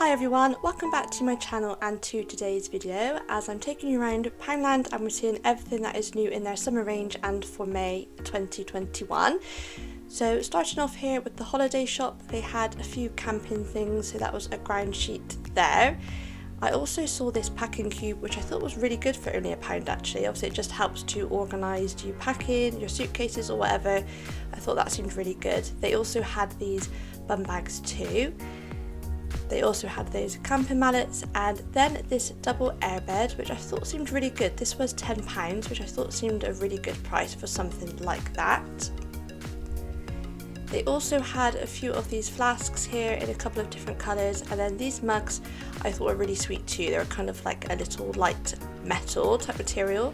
Hi everyone, welcome back to my channel and to today's video as I'm taking you around Poundland and we're seeing everything that is new in their summer range and for May 2021. So starting off here with the holiday shop, they had a few camping things, so that was a ground sheet there. I also saw this packing cube which I thought was really good for only £1 actually. Obviously it just helps to organise you packing, your suitcases or whatever. I thought that seemed really good. They also had these bum bags too. They also had those camping mallets and then this double airbed which I thought seemed really good. This was £10 which I thought seemed a really good price for something like that. They also had a few of these flasks here in a couple of different colours, and then these mugs I thought were really sweet too. They were kind of like a little light metal type material.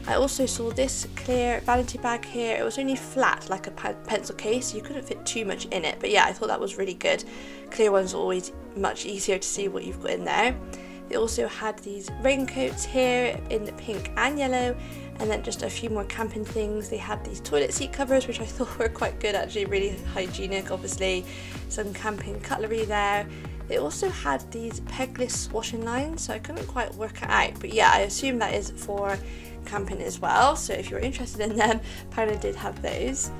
I also saw this clear vanity bag here. It was only flat like a pencil case, so you couldn't fit too much in it, but yeah, I thought that was really good. Clear ones are always much easier to see what you've got in there. They also had these raincoats here in pink and yellow, and then just a few more camping things. They had these toilet seat covers which I thought were quite good actually, really hygienic obviously. Some camping cutlery there. They also had these pegless washing lines, so I couldn't quite work it out, but yeah, I assume that is for camping as well, so if you're interested in them, Poundland did have those.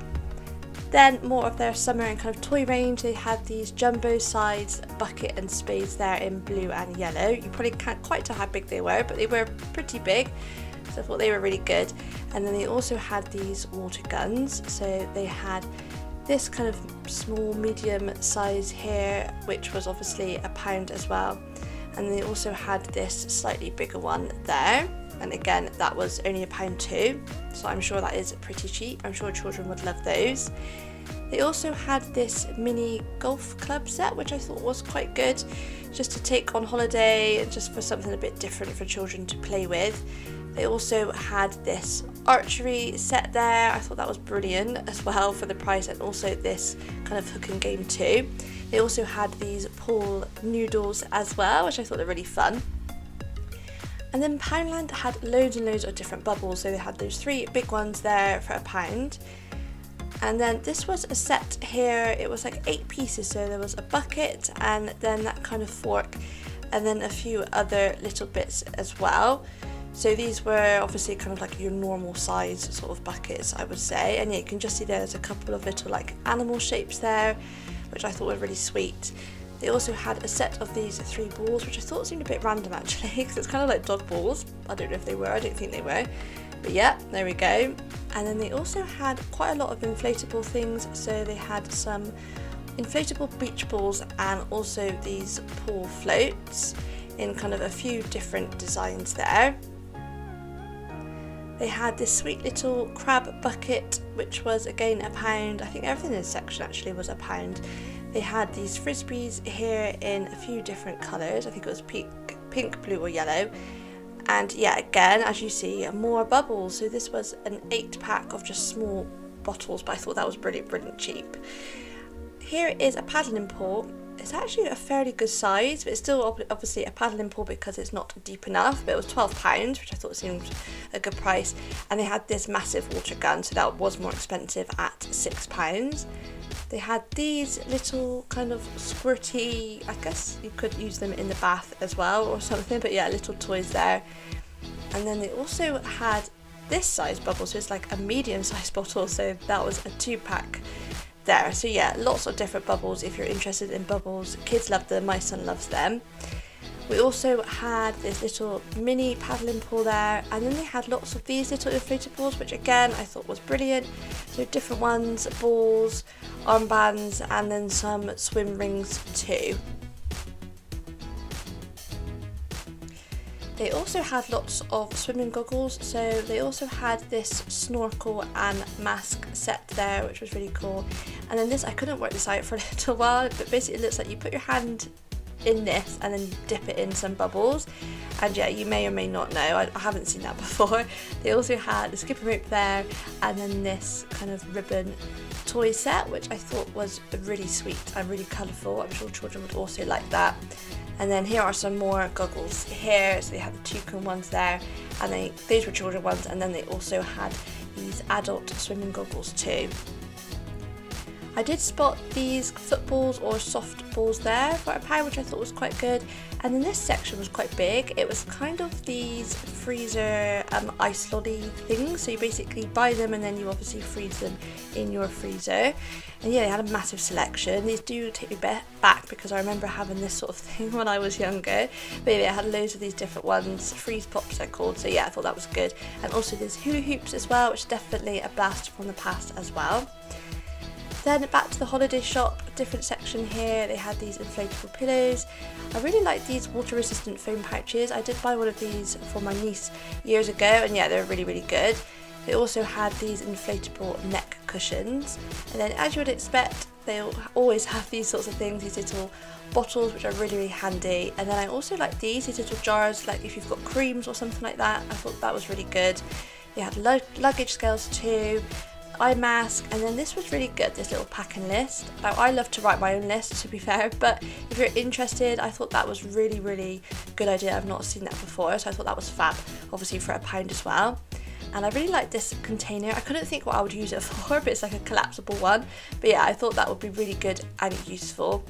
Then more of their summer and kind of toy range, they had these jumbo size bucket and spades there in blue and yellow. You probably can't quite tell how big they were, but they were pretty big, so I thought they were really good. And then they also had these water guns, so they had this kind of small medium size here which was obviously £1 as well, and they also had this slightly bigger one there, and again that was only £1 too, so I'm sure that is pretty cheap. I'm sure children would love those. They also had this mini golf club set which I thought was quite good just to take on holiday, just for something a bit different for children to play with. They also had this archery set there. I thought that was brilliant as well for the price, and also this kind of hook and game too. They also had these pool noodles as well, which I thought were really fun. And then Poundland had loads and loads of different bubbles, so they had those 3 big ones there for £1. And then this was a set here, it was like 8 pieces, so there was a bucket and then that kind of fork and then a few other little bits as well. So these were obviously kind of like your normal size sort of buckets, I would say, and yeah, you can just see there's a couple of little like animal shapes there which I thought were really sweet. They also had a set of these 3 balls which I thought seemed a bit random actually, because it's kind of like dog balls. I don't know if they were, I don't think they were, but yeah, there we go. And then they also had quite a lot of inflatable things, so they had some inflatable beach balls and also these pool floats in kind of a few different designs there. They had this sweet little crab bucket which was again £1. I think everything in this section actually was £1. They had these frisbees here in a few different colours. I think it was pink, blue or yellow. And yeah, again, as you see, more bubbles. So this was an 8-pack of just small bottles, but I thought that was brilliant cheap. Here is a paddling pool. It's actually a fairly good size, but it's still obviously a paddling pool because it's not deep enough, but it was £12, which I thought seemed a good price. And they had this massive water gun, so that was more expensive at £6. They had these little kind of squirty, I guess you could use them in the bath as well or something, but yeah, little toys there. And then they also had this size bubble, so it's like a medium sized bottle, so that was a 2-pack there. So yeah, lots of different bubbles if you're interested in bubbles. Kids love them, my son loves them. We also had this little mini paddling pool there, and then they had lots of these little inflatables which again I thought was brilliant. So different ones, balls, armbands, and then some swim rings too. They also had lots of swimming goggles, so they also had this snorkel and mask set there which was really cool. And then this, I couldn't work this out for a little while, but basically it looks like you put your hand in this and then dip it in some bubbles, and yeah, you may or may not know, I haven't seen that before. They also had the skipping rope there and then this kind of ribbon toy set which I thought was really sweet and really colourful. I'm sure children would also like that. And then here are some more goggles here, so they had the toucan ones there, and these were children ones, and then they also had these adult swimming goggles too. I did spot these footballs or soft balls there for £1, which I thought was quite good. And then this section was quite big. It was kind of these freezer ice lolly things. So you basically buy them and then you obviously freeze them in your freezer. And yeah, they had a massive selection. These do take me back because I remember having this sort of thing when I was younger. But yeah, I had loads of these different ones, freeze pops they're called. So yeah, I thought that was good. And also there's hula hoops as well, which is definitely a blast from the past as well. Then back to the holiday shop, different section here, they had these inflatable pillows. I really like these water resistant foam pouches. I did buy one of these for my niece years ago and yeah, they're really, really good. They also had these inflatable neck cushions. And then as you would expect, they always have these sorts of things, these little bottles which are really, really handy. And then I also like these little jars, like if you've got creams or something like that. I thought that was really good. They had luggage scales too. Eye mask, and then this was really good, this little packing list. I love to write my own list, to be fair, but if you're interested, I thought that was really, really good idea. I've not seen that before, so I thought that was fab, obviously for £1 as well. And I really like this container. I couldn't think what I would use it for, but it's like a collapsible one. But yeah, I thought that would be really good and useful.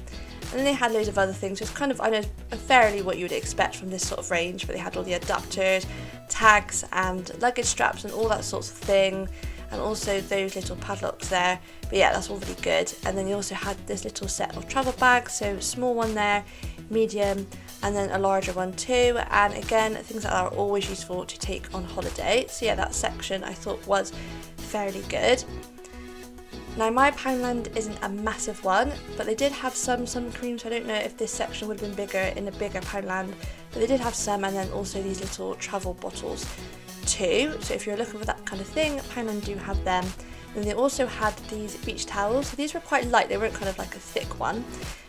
And then they had loads of other things. It's kind of, I know, fairly what you would expect from this sort of range, but they had all the adapters, tags and luggage straps and all that sorts of thing. And also those little padlocks there, but yeah, that's all really good. And then you also had this little set of travel bags, so small one there, medium, and then a larger one too. And again, things like that are always useful to take on holiday. So yeah, that section I thought was fairly good. Now my Poundland isn't a massive one, but they did have some creams. I don't know if this section would have been bigger in a bigger Poundland, but they did have some, and then also these little travel bottles too. So if you're looking for that kind of thing, Poundland do have them. Then they also had these beach towels. So these were quite light, they weren't kind of like a thick one.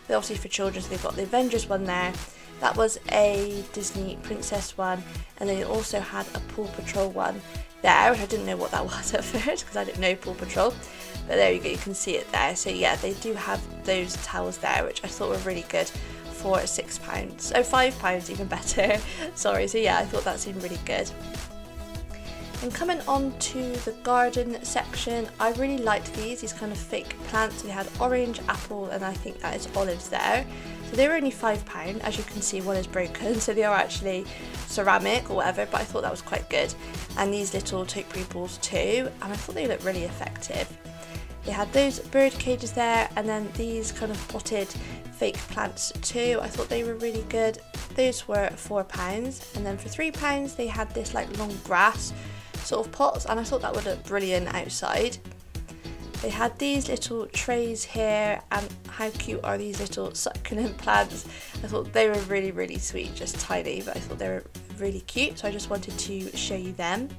They're obviously for children, so they've got the Avengers one there. That was a Disney princess one, and then they also had a Paw Patrol one there, which I didn't know what that was at first because I didn't know Paw Patrol. But there you go, you can see it there. So yeah, they do have those towels there, which I thought were really good for £6. Oh, £5 even better. Sorry, so yeah, I thought that seemed really good. And coming on to the garden section, I really liked these kind of fake plants. They had orange, apple, and I think that is olives there. So they were only £5. As you can see, one is broken, so they are actually ceramic or whatever, but I thought that was quite good. And these little topiary balls too, and I thought they looked really effective. They had those bird cages there, and then these kind of potted fake plants too. I thought they were really good. Those were £4, and then for £3 they had this like long grass sort of pots, and I thought that would look brilliant outside. They had these little trays here, and how cute are these little succulent plants. I thought they were really, really sweet, just tiny, but I thought they were really cute, so I just wanted to show you them.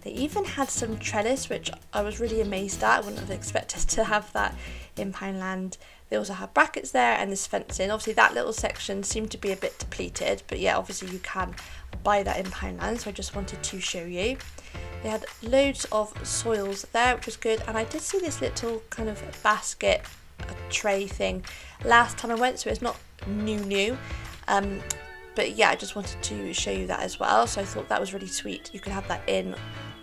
They even had some trellis, which I was really amazed at. I wouldn't have expected to have that in Poundland. They also have brackets there and this fencing. Obviously that little section seemed to be a bit depleted, but yeah, obviously you can buy that in Poundland, so I just wanted to show you. They had loads of soils there, which was good, and I did see this little kind of basket, a tray thing last time I went, so it's not new. But yeah, I just wanted to show you that as well, so I thought that was really sweet. You could have that in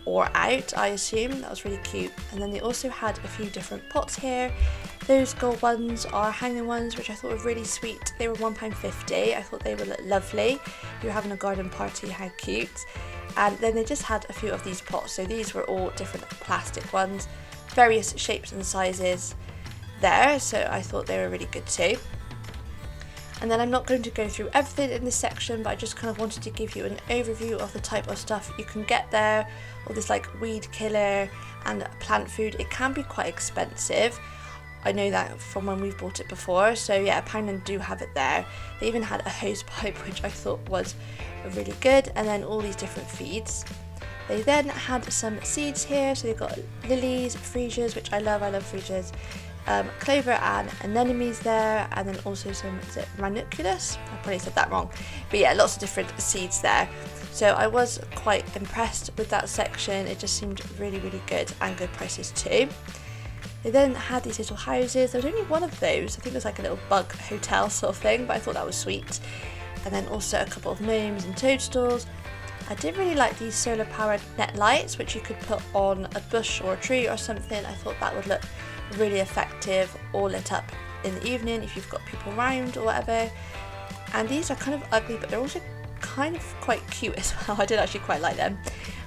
or out, I assume. That was really cute. And then they also had a few different pots here. Those gold ones are hanging ones, which I thought were really sweet. They were £1.50. I thought they would look lovely. If you're having a garden party, how cute. And then they just had a few of these pots. So these were all different plastic ones, various shapes and sizes there. So I thought they were really good too. And then I'm not going to go through everything in this section, but I just kind of wanted to give you an overview of the type of stuff you can get there. All this like weed killer and plant food. It can be quite expensive. I know that from when we've bought it before. So yeah, Poundland do have it there. They even had a hose pipe, which I thought was really good. And then all these different feeds. They then had some seeds here. So they've got lilies, freesias, which I love freesias. Clover and anemones there, and then also some, is it ranunculus? I probably said that wrong, but yeah, lots of different seeds there. So I was quite impressed with that section. It just seemed really, really good, and good prices too. They then had these little houses. There was only one of those. I think it was like a little bug hotel sort of thing, but I thought that was sweet. And then also a couple of gnomes and toadstools. I did really like these solar powered net lights, which you could put on a bush or a tree or something. I thought that would look really effective, all lit up in the evening if you've got people around or whatever. And these are kind of ugly, but they're also kind of quite cute as well. I did actually quite like them.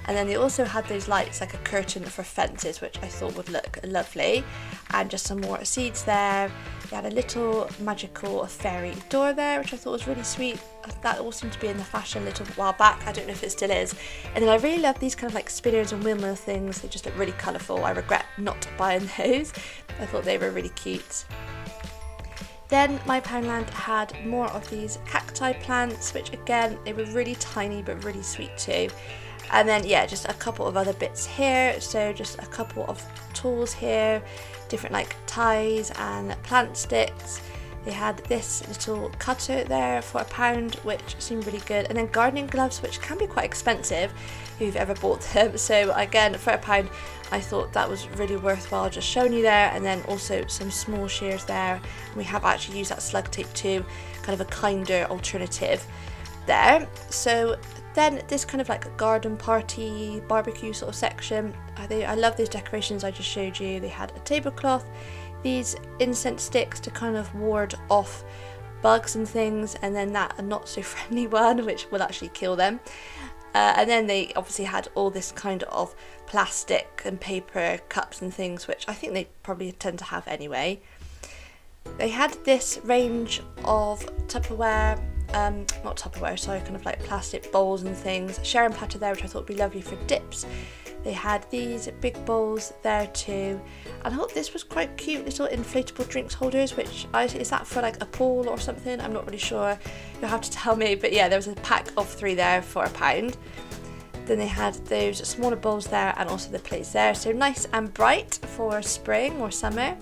And then they also had those lights, like a curtain for fences, which I thought would look lovely. And just some more seeds there. They had a little magical fairy door there, which I thought was really sweet. That all seemed to be in the fashion a little while back. I don't know if it still is. And then I really love these kind of like spinners and windmill things. They just look really colourful. I regret not buying those. I thought they were really cute. Then my Poundland had more of these cacti plants, which again, they were really tiny but really sweet too. And then yeah, just a couple of other bits here. So just a couple of tools here, different like ties and plant sticks. They had this little cutter there for £1, which seemed really good. And then gardening gloves, which can be quite expensive if you've ever bought them. So again, for £1, I thought that was really worthwhile just showing you there. And then also some small shears there. We have actually used that slug tape too, kind of a kinder alternative there. So then this kind of like garden party barbecue sort of section. I love these decorations I just showed you. They had a tablecloth, these incense sticks to kind of ward off bugs and things, and then that not so friendly one which will actually kill them. And then they obviously had all this kind of plastic and paper cups and things, which I think they probably tend to have anyway. They had this range of Tupperware, not Tupperware, sorry, kind of like plastic bowls and things. Sharing platter there, which I thought would be lovely for dips. They had these big bowls there too. And I thought this was quite cute, little inflatable drinks holders, which is that for like a pool or something? I'm not really sure. You'll have to tell me. But yeah, there was a pack of 3 there for £1. Then they had those smaller bowls there and also the plates there. So nice and bright for spring or summer.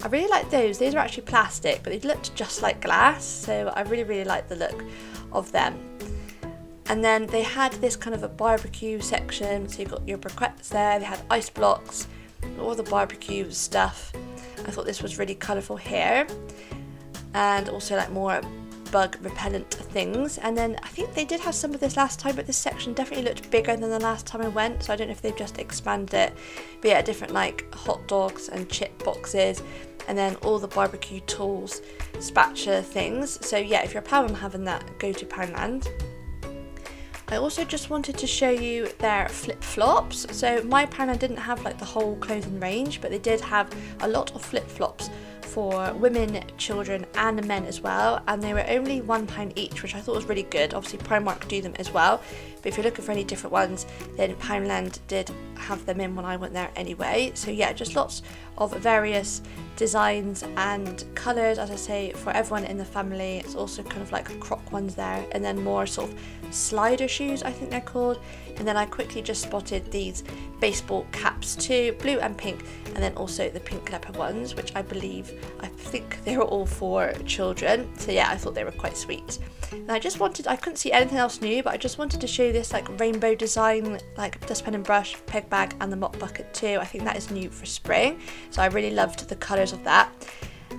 I really like those. These are actually plastic, but they looked just like glass. So I really like the look of them. And then they had this kind of a barbecue section. So you've got your briquettes there. They had ice blocks, all the barbecue stuff. I thought this was really colourful here. And also like more bug repellent things. And then I think they did have some of this last time, but this section definitely looked bigger than the last time I went. So I don't know if they've just expanded it. But yeah, different like hot dogs and chip boxes. And then all the barbecue tools, spatula things. So yeah, if you're planning on having that, go to Poundland. I also just wanted to show you their flip-flops. So my Poundland didn't have like the whole clothing range, but they did have a lot of flip-flops for women, children and men as well, and they were only £1 each, which I thought was really good. Obviously Primark do them as well, but if you're looking for any different ones, then Poundland did have them in when I went there anyway. So yeah, just lots of various designs and colours, as I say, for everyone in the family. It's also kind of like croc ones there, and then more sort of slider shoes, I think they're called. And then I quickly just spotted these baseball caps too, blue and pink, and then also the pink leopard ones, which I think they were all for children. So yeah, I thought they were quite sweet. And I couldn't see anything else new, but I just wanted to show you this like rainbow design, like dustpan and brush, peg bag and the mop bucket too. I think that is new for spring, so I really loved the colours of that.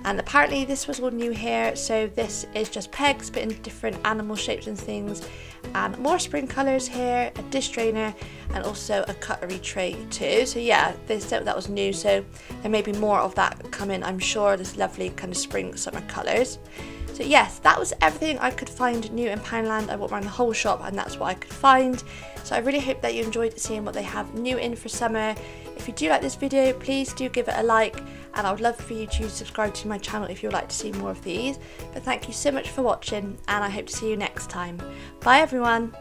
And apparently this was all new here, so this is just pegs but in different animal shapes and things, and more spring colours here, a dish drainer and also a cutlery tray too. So yeah, they said that was new, so there may be more of that coming, I'm sure. This lovely kind of spring summer colours. So yes, that was everything I could find new in Poundland. I walked around the whole shop and that's what I could find. So I really hope that you enjoyed seeing what they have new in for summer. If you do like this video, please do give it a like, and I would love for you to subscribe to my channel if you'd like to see more of these. But thank you so much for watching, and I hope to see you next time. Bye everyone!